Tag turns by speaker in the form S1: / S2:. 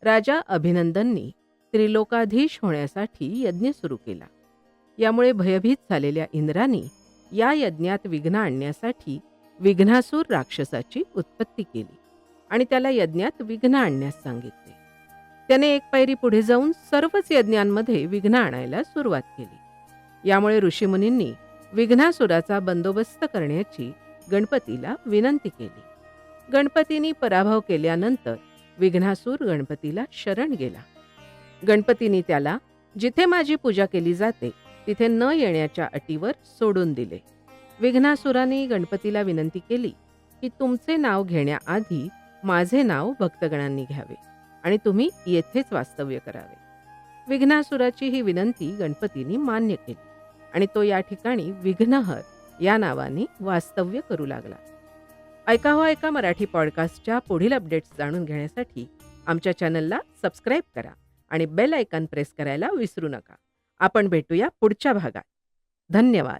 S1: राजा अभिनंदननी त्रिलोकाधीश होण्यासाठी यज्ञ सुरू केला. यामुळे भयभीत झालेल्या इंद्राने या यज्ञात विघ्न आणण्यासाठी विघ्नासूर राक्षसाची उत्पत्ती केली आणि त्याला यज्ञात विघ्न आणण्यास सांगितले. त्याने एक पायरी पुढे जाऊन सर्वच यज्ञांमध्ये विघ्न आणायला सुरुवात केली. यामुळे ऋषीमुनींनी विघ्नासुराचा बंदोबस्त करण्याची गणपतीला विनंती केली. गणपतींनी पराभव केल्यानंतर विघ्नासूर गणपतीला शरण गेला. गणपतींनी त्याला जिथे माझी पूजा केली जाते तिथे न येण्याच्या अटीवर सोडून दिले. विघ्नासुराने गणपतीला विनंती केली की तुमचे नाव घेण्याआधी माझे नाव भक्तगणांनी घ्यावे आणि तुम्ही येथेच वास्तव्य करावे. विघ्नासुराची ही विनंती गणपतींनी मान्य केली आणि तो या ठिकाणी विघ्नहर या नावाने वास्तव्य करू लागला. ऐका हो ऐका मराठी पॉडकास्टच्या पुढील अपडेट्स जाणून घेण्यासाठी आमच्या चॅनलला सबस्क्राईब करा आणि बेल आयकॉन प्रेस करायला विसरू नका. आपण भेटूया पुढच्या भागात. धन्यवाद.